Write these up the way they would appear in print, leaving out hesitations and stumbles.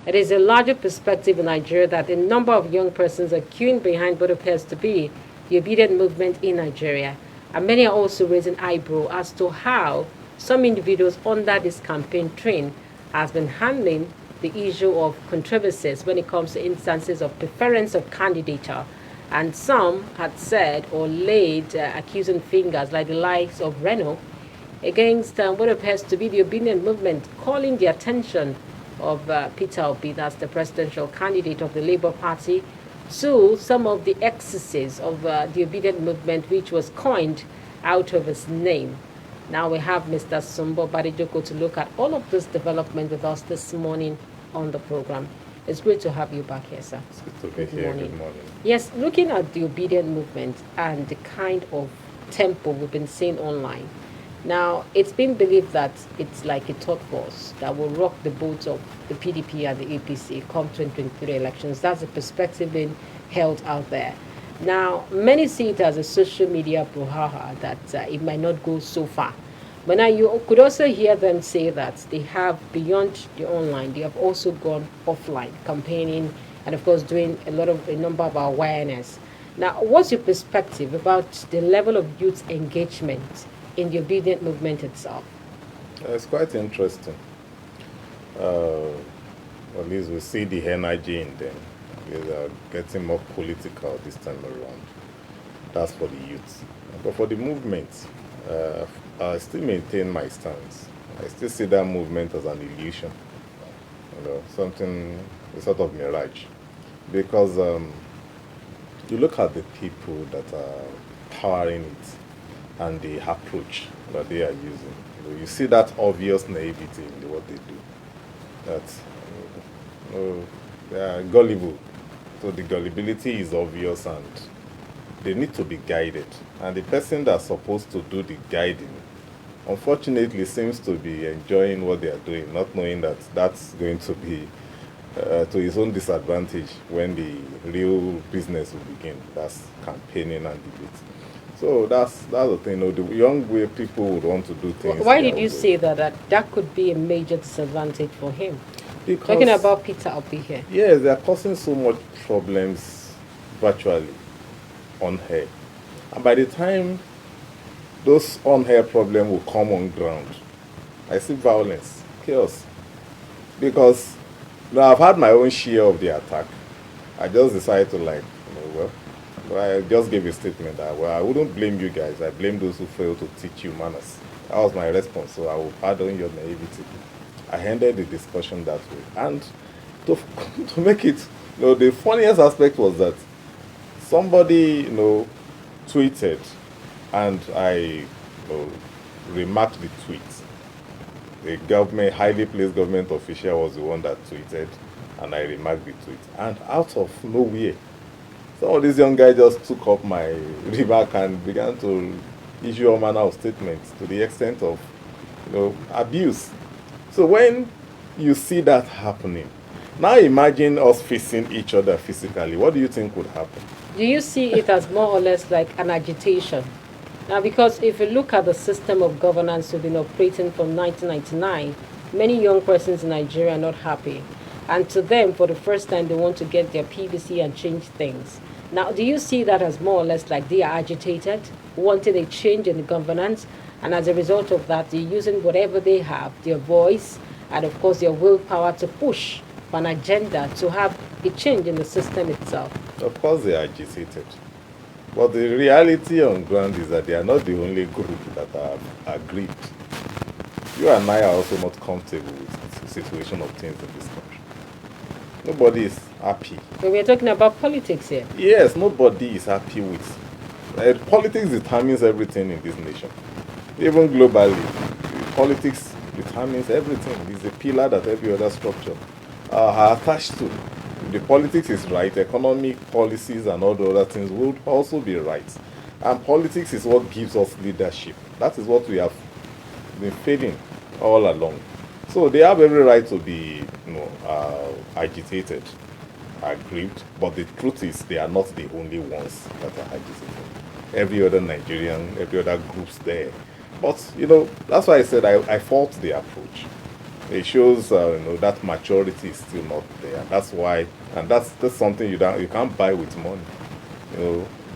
It is a larger perspective in Nigeria that a number of young persons are queuing behind what appears to be the obedient movement in Nigeria. And many are also raising eyebrow as to how some individuals under this campaign train has been handling the issue of controversies when it comes to instances of preference of candidature. And some had said or laid accusing fingers like the likes of Renault against what appears to be the obedient movement, calling the attention of Peter Obi, that's the presidential candidate of the Labour Party, to some of the excesses of the obedient movement, which was coined out of his name. Now we have Mr. Sumbo Badijoko to look at all of this development with us this morning on the program. It's great to have you back here, sir. It's good to be here. Good morning. Yes, looking at the obedient movement and the kind of tempo we've been seeing online. Now, it's been believed that it's like a third force that will rock the boat of the PDP and the APC come 2023 elections. That's the perspective being held out there. Now, many see it as a social media brouhaha that it might not go so far. But now you could also hear them say that they have, beyond the online, they have also gone offline, campaigning, and of course doing a number of awareness. Now, what's your perspective about the level of youth engagement in the obedient movement itself? It's quite interesting. At least we see the energy in them. They are getting more political this time around. That's for the youth. But for the movement, I still maintain my stance. I still see that movement as an illusion. Something, a sort of mirage. Because you look at the people that are powering it and the approach that they are using. You see that obvious naivety in what they do. That they are gullible. So the gullibility is obvious and they need to be guided. And the person that's supposed to do the guiding, unfortunately, seems to be enjoying what they are doing, not knowing that that's going to be to his own disadvantage when the real business will begin. That's campaigning and debate. So that's the thing. The young way people would want to do things. Why did you say that could be a major disadvantage for him? Because, talking about Peter Obi here. Yes, they are causing so much problems virtually on air. And by the time those on-air problems will come on ground, I see violence, chaos. Because I've had my own share of the attack. I just decided to I just gave a statement that, I wouldn't blame you guys. I blame those who failed to teach you manners. That was my response, so I will pardon your naivety. I ended the discussion that way. And to make it, the funniest aspect was that somebody, tweeted, and I remarked the tweet. The highly placed government official was the one that tweeted, and I remarked the tweet. And out of nowhere, some of these young guys just took up my remark and began to issue all manner of statements to the extent of, abuse. So when you see that happening, now imagine us facing each other physically. What do you think would happen? Do you see it as more or less like an agitation? Now, because if you look at the system of governance we've been operating from 1999, many young persons in Nigeria are not happy. And to them, for the first time, they want to get their PVC and change things. Now, do you see that as more or less like they are agitated, wanting a change in the governance, and as a result of that, they're using whatever they have, their voice, and of course their willpower to push for an agenda to have a change in the system itself? Of course they are agitated. But the reality on ground is that they are not the only group that are aggrieved. You and I are also not comfortable with the situation of things in this country. Nobody is happy. But we're talking about politics here. Yes, nobody is happy with. Politics determines everything in this nation. Even globally, politics determines everything. It's a pillar that every other structure are attached to. If the politics is right, economic policies and all the other things will also be right. And politics is what gives us leadership. That is what we have been failing all along. So they have every right to be, agitated, aggrieved. But the truth is, they are not the only ones that are agitated. Every other Nigerian, every other groups there. But that's why I said I fault the approach. It shows that maturity is still not there. That's why, and that's something you can't buy with money.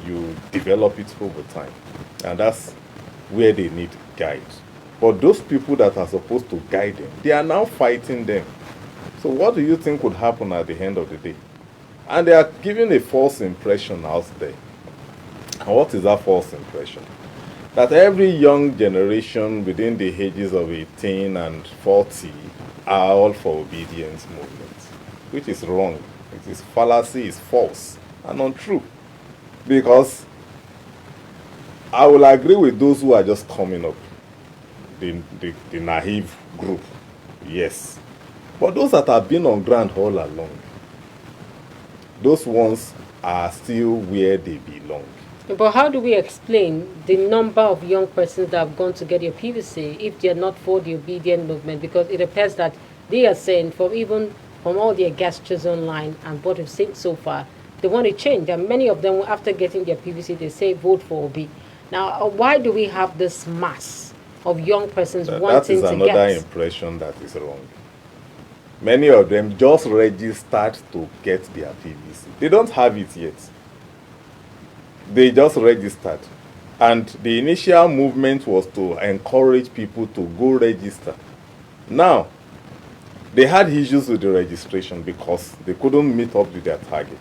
You develop it over time, and that's where they need guides. But those people that are supposed to guide them, they are now fighting them. So what do you think would happen at the end of the day? And they are giving a false impression out there. And what is that false impression? That every young generation within the ages of 18 and 40 are all for obedience movements, which is wrong. It is fallacy, is false and untrue. Because I will agree with those who are just coming up, the naive group, yes. But those that have been on ground all along, those ones are still where they belong. But how do we explain the number of young persons that have gone to get your PVC if they are not for the obedient movement? Because it appears that they are saying, from all their gestures online and what we've seen so far, they want to change. And many of them, after getting their PVC, they say vote for Obi. Now, why do we have this mass of young persons wanting to get? That is another impression that is wrong. Many of them just registered to get their PVC. They don't have it yet. They just registered. And the initial movement was to encourage people to go register. Now, they had issues with the registration because they couldn't meet up with their target.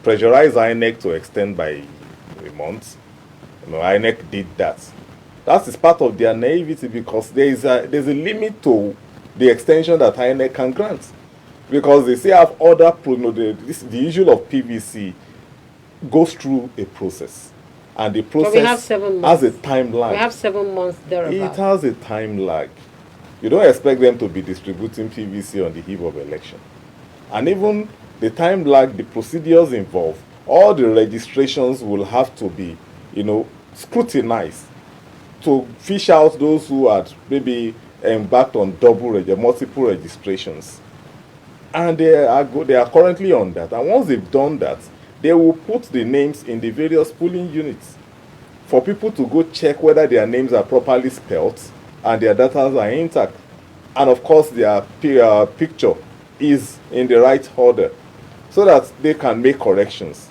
Pressurized INEC to extend by a month. INEC did that. That is part of their naivety because there's a limit to the extension that INEC can grant. Because they say have other, the issue of PVC goes through a process. And the process has a time lag. We have 7 months thereabout. It has a time lag. You don't expect them to be distributing PVC on the eve of election. And even the time lag, the procedures involved, all the registrations will have to be, scrutinized to fish out those who had maybe embarked on multiple registrations. And they are currently on that. And once they've done that, they will put the names in the various polling units for people to go check whether their names are properly spelled and their data are intact. And of course, their picture is in the right order so that they can make corrections.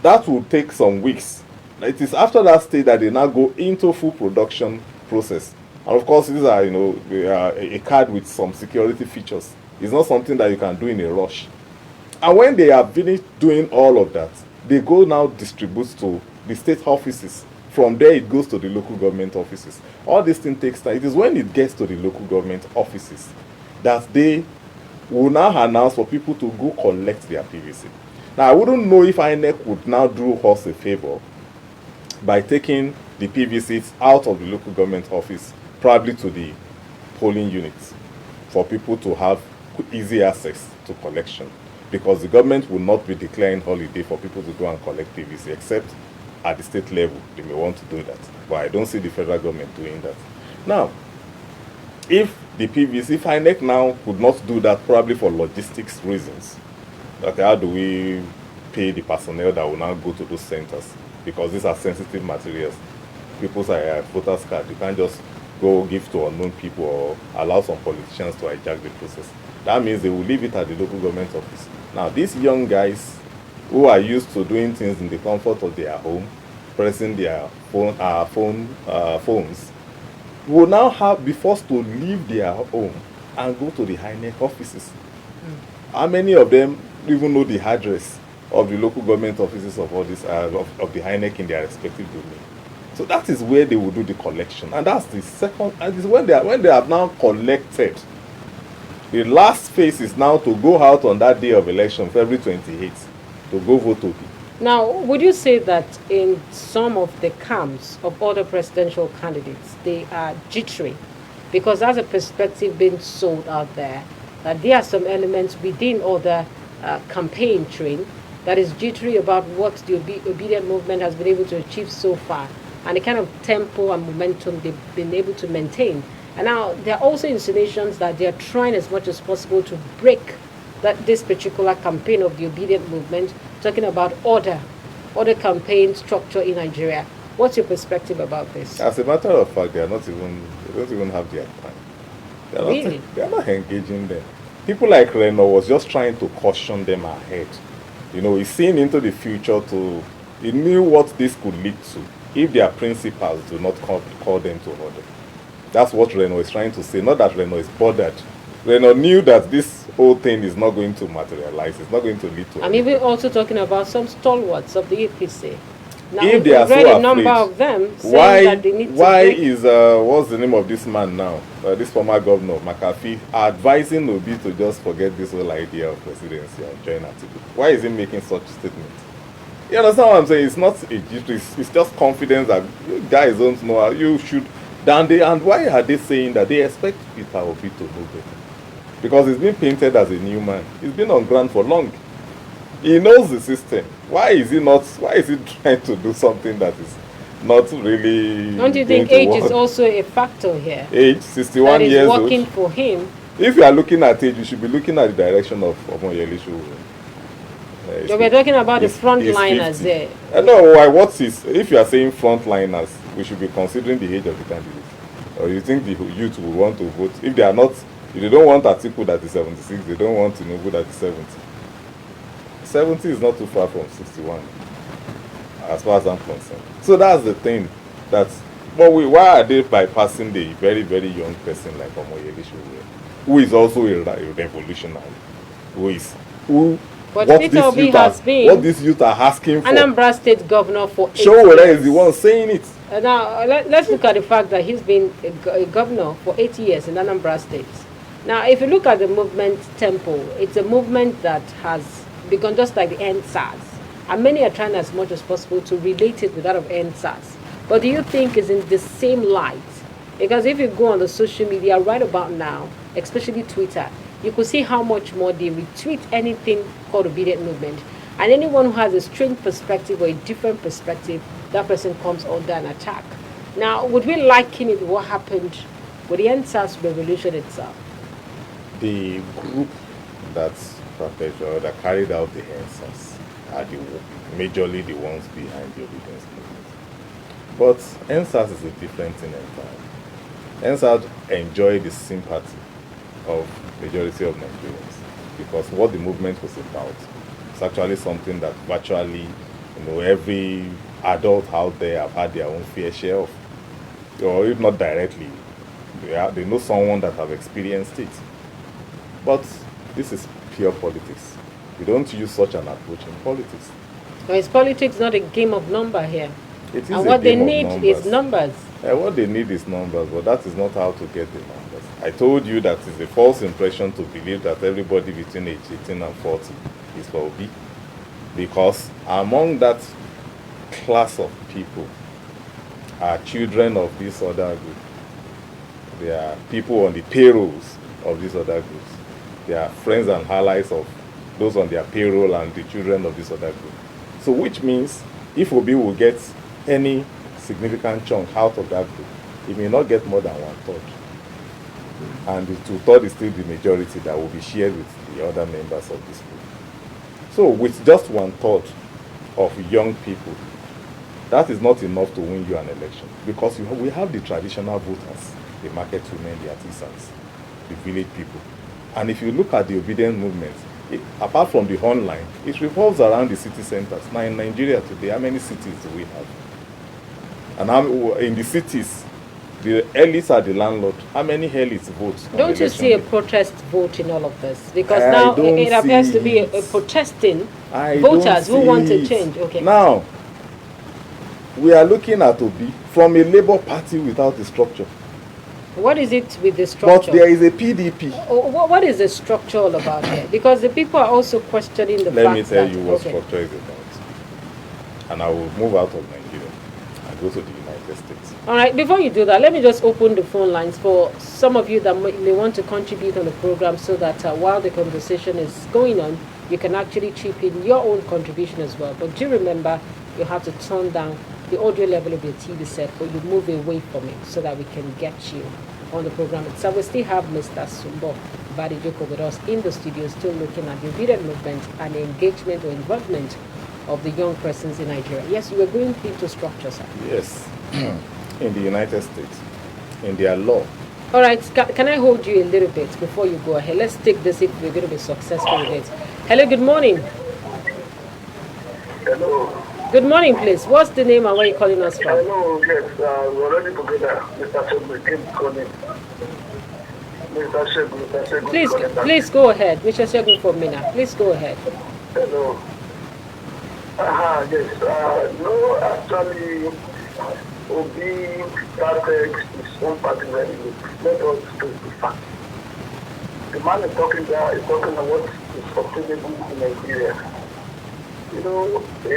That will take some weeks. It is after that stage that they now go into full production process. And of course, these are, a card with some security features. It's not something that you can do in a rush. And when they are finished doing all of that, they go now distribute to the state offices. From there, it goes to the local government offices. All this thing takes time. It is when it gets to the local government offices that they will now announce for people to go collect their PVC. Now, I wouldn't know if INEC would now do us a favor by taking the PVCs out of the local government office, probably to the polling units, for people to have easy access to collection. Because the government will not be declaring holiday for people to go and collect PVC, except at the state level, they may want to do that. But I don't see the federal government doing that. Now, if INEC now could not do that, probably for logistics reasons, okay, how do we pay the personnel that will now go to those centers? Because these are sensitive materials. People's voters card, you can't just go give to unknown people or allow some politicians to hijack the process. That means they will leave it at the local government office. Now, these young guys who are used to doing things in the comfort of their home, pressing their phones, will now be forced to leave their home and go to the INEC offices. How many of them even know the address of the local government offices of all this of the INEC in their respective domain? So that is where they will do the collection, and that's the second. And it's when they have now collected. The last phase is now to go out on that day of election, February 28th, to go vote Obi. Now, would you say that in some of the camps of other presidential candidates, they are jittery? Because that's a perspective being sold out there, that there are some elements within other campaign train that is jittery about what the obedient movement has been able to achieve so far, and the kind of tempo and momentum they've been able to maintain. And now there are also insinuations that they are trying as much as possible to break this particular campaign of the obedient movement, talking about order campaign structure in Nigeria. What's your perspective about this? As a matter of fact, they don't even have their time. Really? They are not engaging them. People like Reno was just trying to caution them ahead. You know, he's seeing into the future to, he knew what this could lead to if their principals do not call them to order. That's what Reno is trying to say. Not that Reno is bothered. Reno knew that this whole thing is not going to materialize. It's not going to lead to I'm even also talking about some stalwarts of the APC. Now, if we've they are read so a number afraid, of them saying why that they need to why break. is what's the name of this man now? This former governor McAfee advising Obi to just forget this whole idea of presidency and join Atiku. Why is he making such statements? You understand what I'm saying? It's not a it's just confidence that you guys don't know how you should. And why are they saying that they expect Peter Obi to know better? Because he's been painted as a new man. He's been on ground for long. He knows the system. Why is he trying to do something that is not really? Don't you think age is also a factor here? Age, 61 that is years working old. for him. If you are looking at age, you should be looking at the direction of Obi Evolution. So we're talking about the he's frontliners 50. there. No, why? If you are saying frontliners, we should be considering the age of the candidate. Or you think the youth will want to vote? If they are not, if they don't want Atiku that is 76, they don't want Tinubu that is 70. 70 is not too far from 61, as far as I'm concerned. So that's the thing. But why are they bypassing the very, very young person like Obi Evolution, who is also a revolutionary, But Peter Obi has been what these youth are asking for. Anambra State governor for 8 years. Showore is the one saying it. Now, let's look at the fact that he's been a governor for 8 years in Anambra State. Now, if you look at the movement tempo, it's a movement that has begun just like the NSAS. And many are trying as much as possible to relate it with that of NSAS. But do you think it's in the same light? Because if you go on the social media right about now, especially Twitter, you could see how much more they retweet anything called obedient movement. And anyone who has a strange perspective or a different perspective, that person comes under an attack. Now, would we liken it to what happened with the NSAS revolution itself? The group that carried out the NSAS are majorly the ones behind the obedience movement. But NSAS is a different thing entirely. NSAS enjoy the sympathy of majority of Nigerians because what the movement was about is actually something that virtually, every adult out there have had their own fair share of, or if not directly, they know someone that have experienced it. But this is pure politics. We don't use such an approach in politics. So is politics not a game of number here? It is and a what they game of need numbers. is numbers. What they need is numbers, but that is not how to get the numbers. I told you that it's a false impression to believe that everybody between age 18 and 40 is for Obi. Because among that class of people are children of this other group. There are people on the payrolls of these other groups. They are friends and allies of those on their payroll and the children of this other group. So which means if Obi will get any significant chunk out of that group, he may not get more than 1/3. And the 2/3 is still the majority that will be shared with the other members of this group. So with just 1/3 of young people, that is not enough to win you an election because we have the traditional voters, the market women, the artisans, the village people. And if you look at the obedient movement, apart from the online, it revolves around the city centers. Now in Nigeria today, how many cities do we have? And in the cities, the elites are the landlord. How many elites vote? Don't you see a protest vote in all of this? Because now it appears to be a protesting voters who want to change. Okay. Now, we are looking at Obi from a Labour Party without a structure. What is it with the structure? But there is a PDP. What is the structure all about here? Because the people are also questioning the fact that... Let me tell you what structure is about. And I will move out of Nigeria and go to the United States. All right, before you do that, let me just open the phone lines for some of you that may want to contribute on the program so that while the conversation is going on, you can actually chip in your own contribution as well. But do remember, you have to turn down the audio level of your TV set, but you move away from it so that we can get you on the program itself. We still have Mr. Sumbo Badijoko with us in the studio, still looking at the obedient movement and the engagement or involvement of the young persons in Nigeria. Yes, you were going into structure, sir. Yes. In the United States, in their law, All right, can I hold you a little bit before you go ahead? Let's take this if we're going to be successful with it. Hello, good morning. Hello. Good morning, please. What's the name and where are you calling us from? Hello, yes, we're already together. Mr. Shegun came calling. Mr. Shegun Please, calling back. please go ahead. Mr. Shegun for Mina. Please go ahead. Hello. Yes. No, actually, Obi started his own party very late. Let us face the fact. The man is talking there, is talking about what is sustainable in Nigeria. You know, he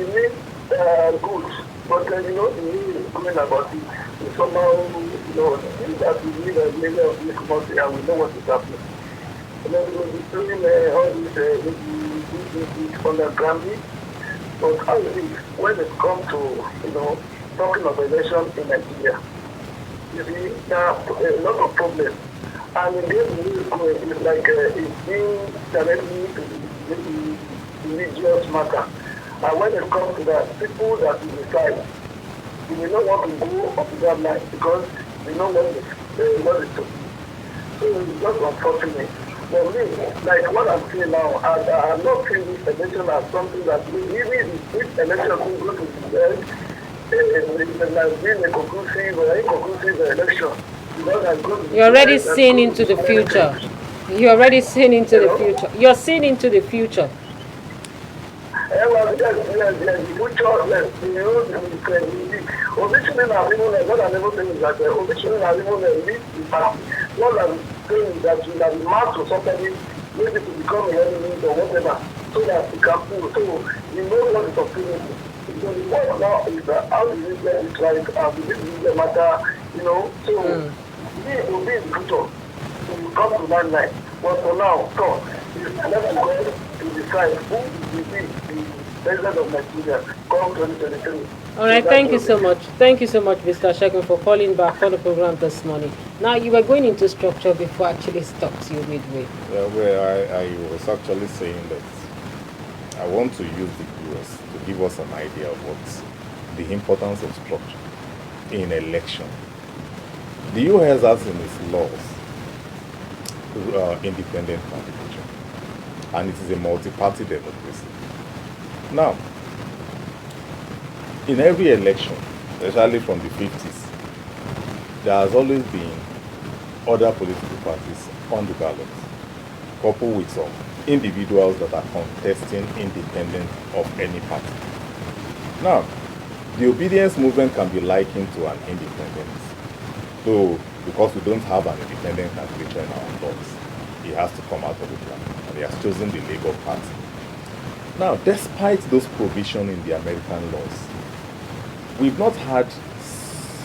means good, but the meaning is coming about it. It's somehow, that we live as many of this country and we know what is happening. We will be doing all this underground. But how is it when it comes to, talking of election in Nigeria? You see, there are a lot of problems. And in this news, it's like it's being directly to the religious matter. And when it comes to that, people that will decide, you may not want to go up to that line because they know what it's to be. So it's just unfortunate. For me, like what I'm saying now, I'm not seeing this election as something that even if this election will go to the end, it has been a conclusive or inconclusive election. You're already seeing into the future. You're already seeing into the future. You're seeing into the future. Well, yes, the future, yes, originally, what I'm even saying is that originally, I'm even lead the party. What I'm saying is that you have marked to somebody, maybe to become an enemy or whatever, so that you can pull. So, you know what is obtainable. So, the point now is that how do you get it right, how do you get matter, so, we will be in the future. So, you come to that night. But for now, so, it's left to go to decide who will be the president of Nigeria come 2023. All right, thank you so much. Thank you so much, Mr. Shegun, for calling back on the program this morning. Now, you were going into structure before I actually stopped you midway. Well, I was actually saying that I want to use the US to give us an idea of what the importance of structure in election. The US has in its laws independent candidature, and it is a multi-party democracy. Now, in every election, especially from the 50s, there has always been other political parties on the ballot, coupled with some individuals that are contesting independent of any party. Now, the obedience movement can be likened to an independent. So, because we don't have an independent candidature in our laws, he has to come out of the plan, and he has chosen the Labour Party. Now, despite those provisions in the American laws, we've not had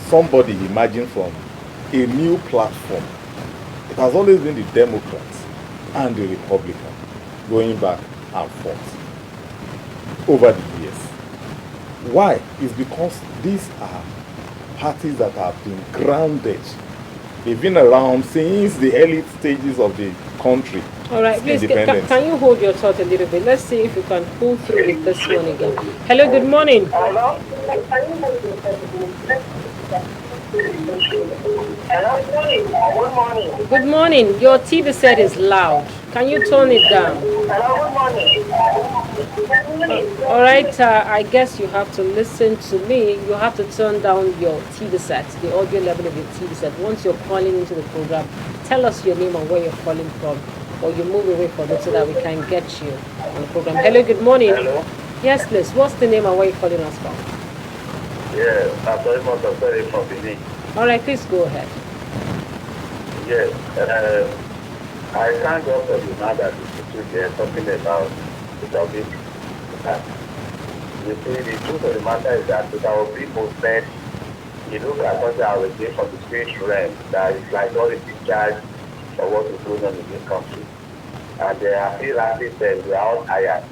somebody emerging from a new platform. It has always been the Democrats and the Republicans going back and forth over the years. Why? It's because these are parties that have been grounded. They've been around since the early stages of the country. All right, please, can you hold your thought a little bit? Let's see if you can pull through with this one again. Hello, good morning. Hello? Good morning. Good morning. Your TV set is loud. Can you turn it down? Hello, good morning. All right, I guess you have to listen to me. You have to turn down your TV set, the audio level of your TV set. Once you're calling into the program, tell us your name and where you're calling from, or you move away from it so that we can get you on the program. Hello, good morning. Hello? Yes, please. What's the name and where you're calling us from? Yes, I'm sorry from Benin. All right, please go ahead. Yes, I thank God for the man that is there talking about the topic. You see, the truth of the matter is that with our people said, you look at something I was doing from the spiritual realm, that is like God is in charge of what is going on in this country. And I feel like they said, we are all tired.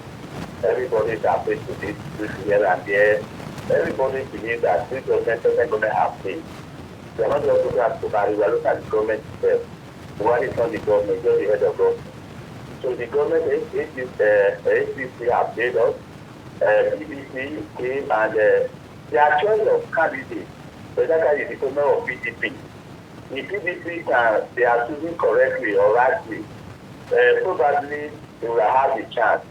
Everybody is afraid to this here and there. Everybody believes that this government doesn't going to have things. We are not just looking at Buhari, we are looking at the government itself. Buhari is not the government, just the head of government. So the government, HPC have paid us, BBC came and their choice of candidates, so that is the government of PDP. if PDP they are choosing correctly or rightly, probably they will have a chance.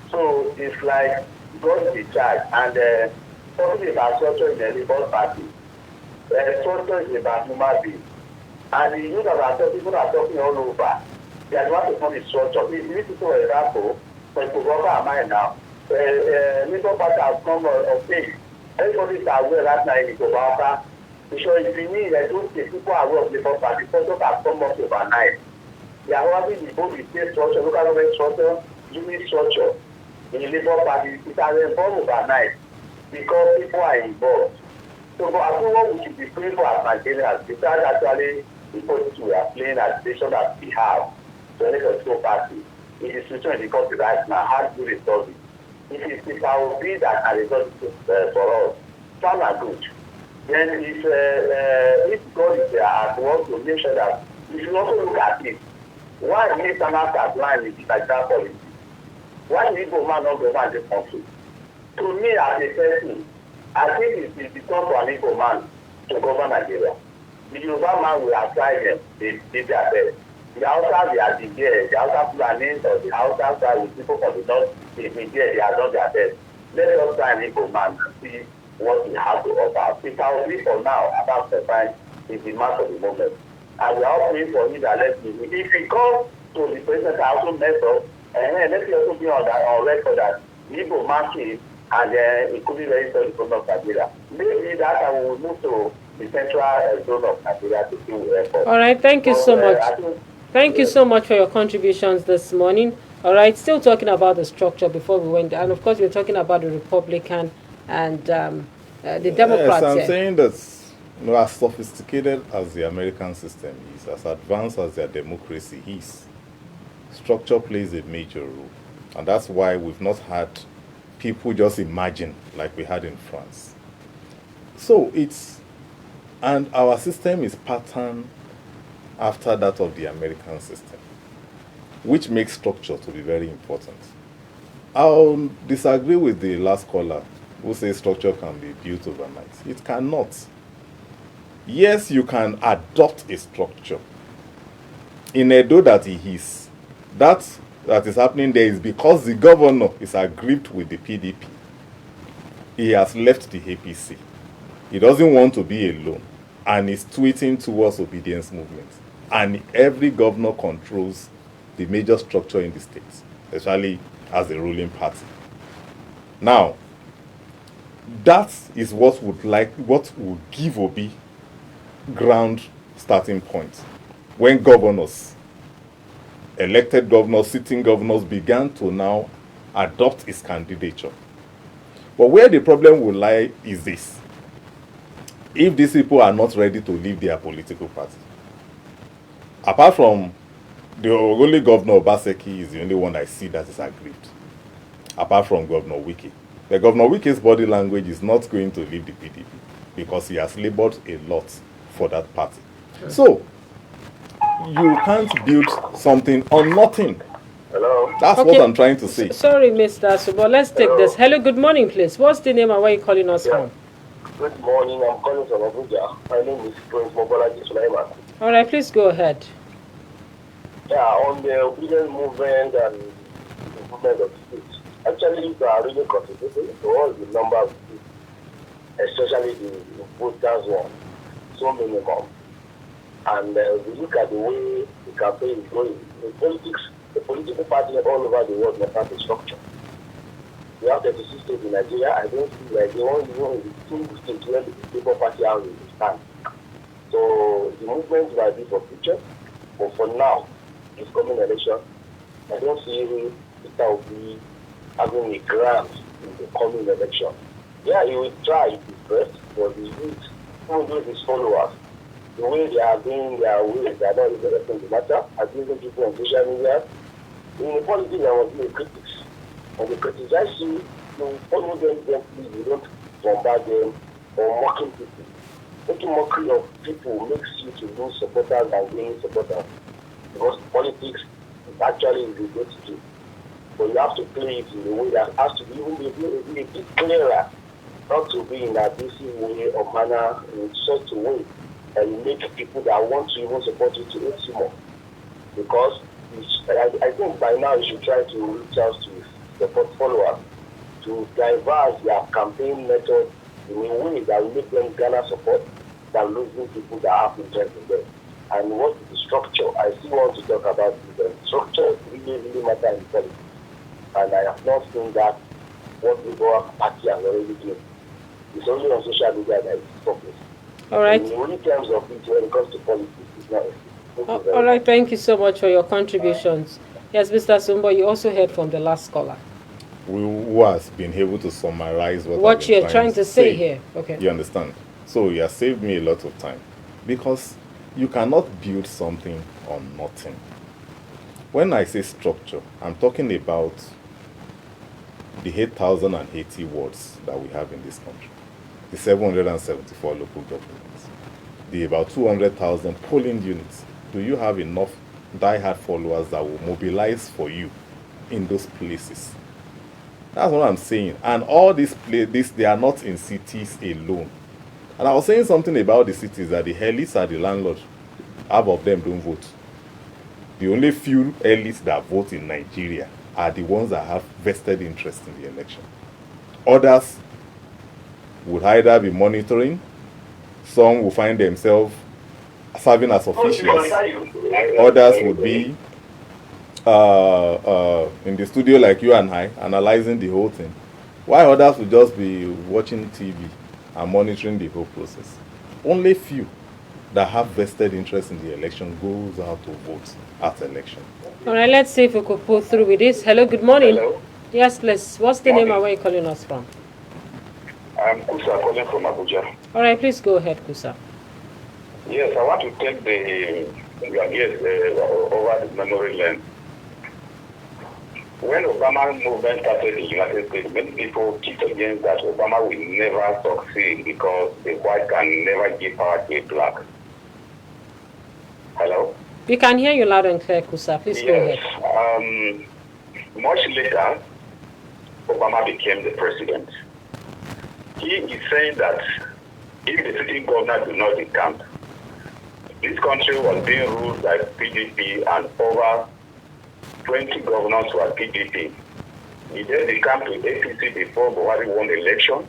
So it's like God is in charge. And talking about structure in the Labour Party, structure is about human beings. And the youth that are talking, people are talking all over. They are not to form a structure. If you need to, for example, for Kogoka and mine now, Labour Party has come of age. Everybody is aware right now in Kogoka. Because if you need, I don't think people are aware of Labour Party. Structure has come up overnight. They are having the both the state structure, local government structure, unit structure in the Labour Party. It has evolved overnight because people are involved. So, but I think what we should be praying for as Nigerians, besides actually the politics we are playing as nation that we have to any political party, in the situation in the country right now, how do we resolve it? If it will be that can resolve it for us, fine and good. Then if God is there and wants to make sure that we should also look at it. Why Easterners are blind in like that policy? Why the Igbo man not govern this country? To me, as a person, I think it's become for an Igbo man to govern Nigeria. The Yoruba man will apply them, they did their best. The Hausa, they are there. The Hausa Fulanis or the Hausa side with people from the north, they be there, they have done their best. Let us try an Igbo man to see what he has to offer. It will be for now about the time is the man of the moment. And we are all praying for him that let's be. If he comes to the president, I also mess up, and let's also be on record that the Igbo man came and it could be very sorry for North Nigeria. Maybe that I will move to the central zone of Nigeria to see with effort. All right, thank you so much. Thank you so much for your contributions this morning. All right, still talking about the structure before we went, and of course we're talking about the Republican and the Democrats. Yes, I'm saying that as sophisticated as the American system is, as advanced as their democracy is, structure plays a major role, and that's why we've not had people just imagine like we had in France. So and our system is patterned after that of the American system, which makes structure to be very important. I'll disagree with the last caller who says structure can be built overnight. It cannot. Yes, you can adopt a structure. In Edo that he is, that is happening there is because the governor is aggrieved with the PDP. He has left the APC. He doesn't want to be alone, and is tweeting towards obedience movement. And every governor controls the major structure in the state, especially as the ruling party. Now, that is what would give Obi ground starting point. When governors, elected governors, sitting governors began to now adopt his candidature. But where the problem will lie is this. If these people are not ready to leave their political party, apart from the only governor, Obaseki, is the only one I see that is aggrieved, apart from Governor Wike. The Governor Wike's body language is not going to leave the PDP because he has labored a lot for that party. So, you can't build something on nothing. Hello? That's Okay. what I'm trying to say. Sorry, Mr. Subo. Let's take this. Hello, good morning, please. What's the name and where are you calling us from? Good morning. I'm calling from Abuja. My name is Prince Mobolaji Sulaiman. All right, please go ahead. Yeah, on the obedience movement and the movement of states. Actually, we are really concentrating to all the number of states, especially the voters one, so minimum. And we look at the way the campaign is going. The political parties all over the world must have a structure. We have 36 states in Nigeria. I don't see like the one in the single state where the Labour Party has to stand. So the movement might be for future, but for now, this coming election, I don't see Peter Obi having a grant in the coming election. Yeah, he will try his best, but the youth, even though his followers, the way they are doing their ways, they are not interested in the matter, abusing people on social media. In the politics, there must be a critics. When they criticize you, you follow them gently, you don't bombard them or mocking people. Making mockery of people makes you to lose supporters and gain supporters. Because politics is actually a good to do. But you have to play it in a way that has to be even a bit clearer, not to be in an abusive way or manner in such a way and make people that want to even support you to hate you more. Because I think by now you should try to reach out to support followers to diverse their campaign method in a way that will make them garner support than losing people that have interest in them. And what is the structure? I still want to talk about the structure really matter in politics. And I have not seen that what the Labour Party has already done. It's only on social media that it's focused. All right. In the only terms of it when it comes to politics, it's not. All right, thank you so much for your contributions. Yes, Mr. Sumbo, you also heard from the last caller. Who has been able to summarize what you're trying to say here. Okay. You understand? So you have saved me a lot of time. Because you cannot build something on nothing. When I say structure, I'm talking about the 8,080 wards that we have in this country, the 774 local governments, the about 200,000 polling units. Do you have enough die-hard followers that will mobilize for you in those places? That's what I'm saying. And all these places, they are not in cities alone. And I was saying something about the cities, that the elites are the landlords. Half of them don't vote. The only few elites that vote in Nigeria are the ones that have vested interest in the election. Others would either be monitoring, some will find themselves serving as officials, others would be in the studio like you and I, analyzing the whole thing, while others would just be watching TV and monitoring the whole process. Only few that have vested interest in the election goes out to vote at election. All right, let's see if we could pull through with this. Hello, good morning. Hello. Yes, please. What's the name and where are you calling us from? I'm Kusa calling from Abuja. All right, please go ahead, Kusa. Yes, I want to take your guest over the memory lane. When Obama movement started in the United States, many people kicked against that Obama will never succeed because a white can never give power to a black. Hello? We can hear you loud and clear, Kusa. Please go ahead. Much later, Obama became the president. He is saying that if the sitting governor do not decamp, this country was being ruled by PDP and over 20 governors were PDP. He then decamp to APC before Buhari won the election.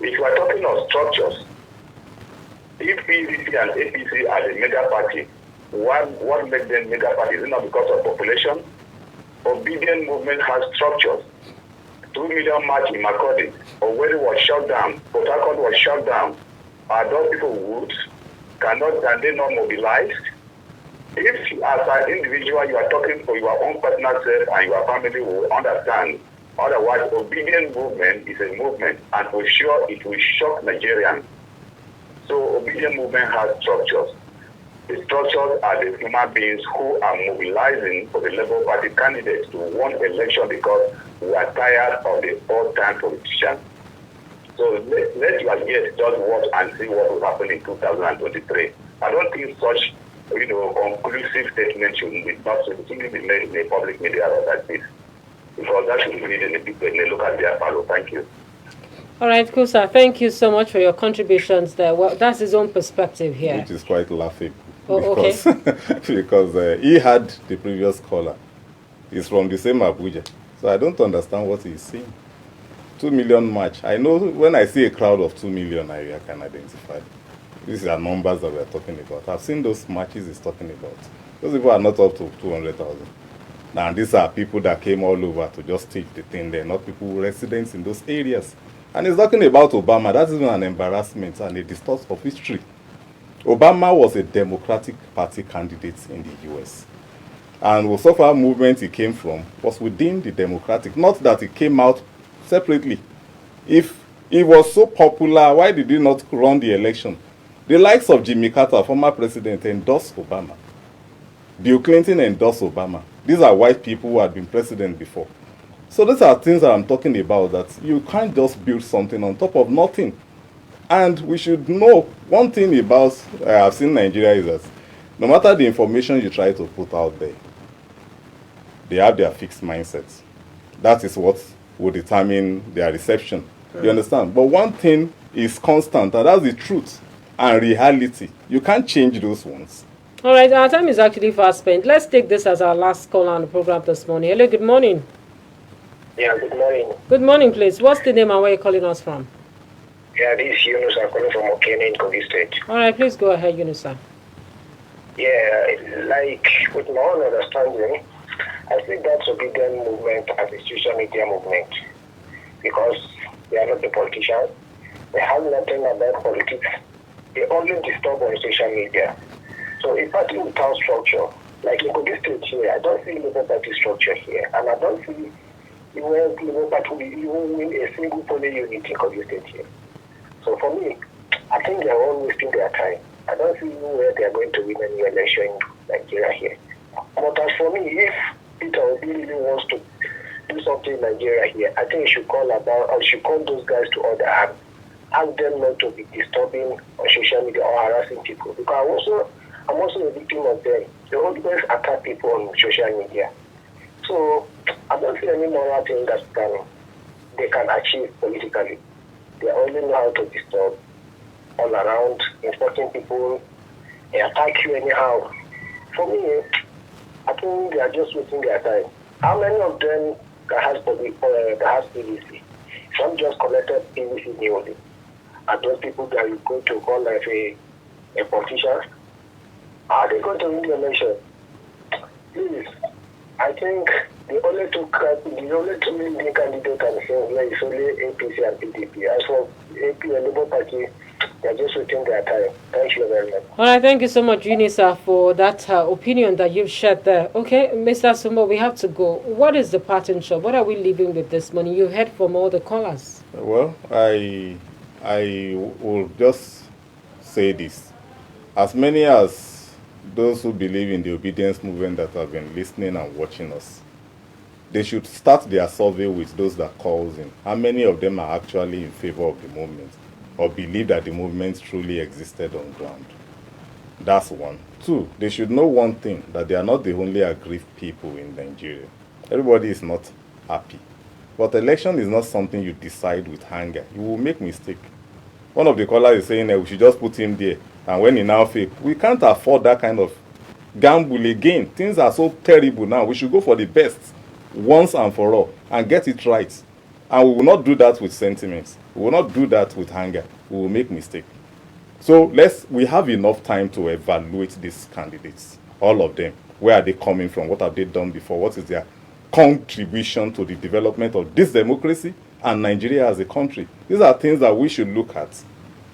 If you are talking of structures, if PDP and APC are the mega party, what makes them mega party? Is it not because of population? Obedient movement has structures. 2 million march in Makurdi, Owerri was shut down, Port Harcourt was shut down. Are those people wood? Can they not mobilize? If as an individual you are talking for your own personal self and your family will understand. Otherwise, obedient movement is a movement, and for sure it will shock Nigerians. So obedient movement has structures. The structures are the human beings who are mobilizing for the Labour Party candidates to win election because we are tired of the old-time politicians. So let your guests just watch and see what will happen in 2023. I don't think such conclusive statement should simply be made in a public media like this, because that should be made in a local media follow. Thank you. All right, Kusa, thank you so much for your contributions there. Well, that's his own perspective here. Which is quite laughable. Oh, because, okay. because he had the previous caller. He's from the same Abuja. So I don't understand what he's saying. 2 million march. I know when I see a crowd of 2 million, I can identify. These are numbers that we're talking about. I've seen those marches he's talking about. Those people are not up to 200,000. Now, these are people that came all over to just take the thing there, not people residents in those areas. And he's talking about Obama. That is an embarrassment and a distort of history. Obama was a Democratic Party candidate in the US. And whatever movement he came from was within the Democratic. Not that he came out separately. If he was so popular, why did he not run the election? The likes of Jimmy Carter, former president, endorsed Obama. Bill Clinton endorsed Obama. These are white people who had been president before. So these are things that I'm talking about, that you can't just build something on top of nothing. And we should know one thing about, I've seen Nigeria, is that no matter the information you try to put out there, they have their fixed mindsets. That is what will determine their reception. You understand? But one thing is constant, and that's the truth. and reality. You can't change those ones. All right, our time is actually fast spent. Let's take this as our last call on the program this morning. Hello, good morning. Yeah, good morning. Good morning, please. What's the name and where are you calling us from? Yeah, this is Yunus. I'm calling from Okene in Kogi State. All right, please go ahead, Yunusa. Yeah, like with my own understanding, I see that obedient movement as a social media movement because they are not the politicians. They have nothing about politics. They only disturb on social media. So a party without structure, like in Kogi State here, I don't see Labour Party structure here, and I don't see where Labour Party will even win a single polling unit in Kogi State here. So for me, I think they are all wasting their time. I don't see where they are going to win any election in Nigeria here. But as for me, if Peter Obi really wants to do something in Nigeria here, I think he should call those guys to order and ask them not to be disturbing on social media or harassing people. Because I'm also a victim of them. They always attack people on social media. So I don't see any moral thing that they can achieve politically. They only know how to disturb all around, insulting people, they attack you anyhow. For me, I think they are just wasting their time. How many of them that has PVC? Some just collected PVC newly. Are those people that you go to call like a politician? Are they going to win the election? Please, I think the only two leading candidates I'm saying here is only APC and PDP. As for AP and Labour Party, they're just wasting their time. Thank you very much. All right, thank you so much, Unisa, for that opinion that you've shared there. Okay, Mr. Sumbo, we have to go. What is the pattern shot? What are we leaving with this morning? You heard from all the callers. Well, I will just say this. As many as those who believe in the obedience movement that have been listening and watching us, they should start their survey with those that calls in. How many of them are actually in favor of the movement or believe that the movement truly existed on ground? That's one. Two, they should know one thing, that they are not the only aggrieved people in Nigeria. Everybody is not happy. But election is not something you decide with anger. You will make mistake. One of the callers is saying that we should just put him there, and when he now fails, we can't afford that kind of gamble again. Things are so terrible now. We should go for the best once and for all and get it right. And we will not do that with sentiments. We will not do that with anger. We will make mistake. So we have enough time to evaluate these candidates, all of them. Where are they coming from? What have they done before? What is their contribution to the development of this democracy and Nigeria as a country? These are things that we should look at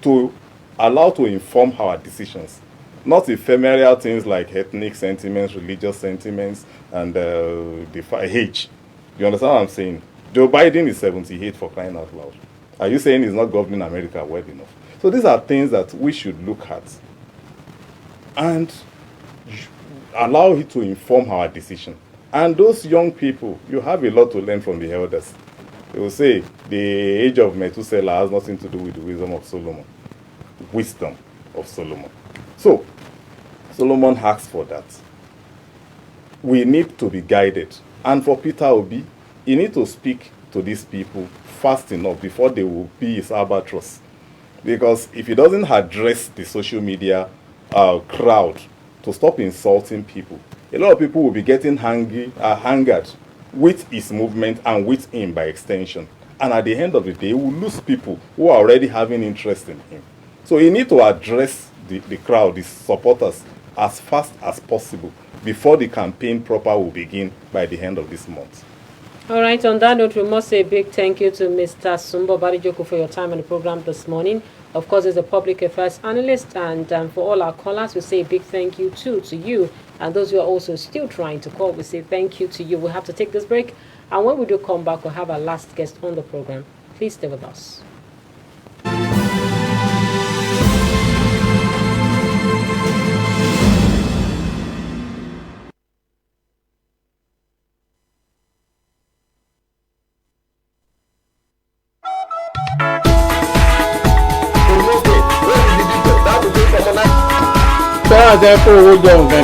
to allow to inform our decisions. Not ephemeral things like ethnic sentiments, religious sentiments, and age. You understand what I'm saying? Joe Biden is 78, for crying out loud. Are you saying he's not governing America well enough? So these are things that we should look at and allow it to inform our decision. And those young people, you have a lot to learn from the elders. They will say the age of Methuselah has nothing to do with the wisdom of Solomon. Wisdom of Solomon. So, Solomon asked for that. We need to be guided. And for Peter Obi, he needs to speak to these people fast enough before they will be his albatross. Because if he doesn't address the social media crowd to stop insulting people, a lot of people will be getting angered with his movement and with him by extension. And at the end of the day, he will lose people who are already having interest in him. So he needs to address the crowd, his supporters, as fast as possible before the campaign proper will begin by the end of this month. All right, on that note, we must say a big thank you to Mr. Sumbo Badijoku for your time on the program this morning. Of course, as a public affairs analyst, and for all our callers, we say a big thank you too to you. And those who are also still trying to call, we say thank you to you. We'll have to take this break. And when we do come back, we'll have our last guest on the program. Please stay with us. Sọ́ra jẹ́ kó owó jọ nǹkan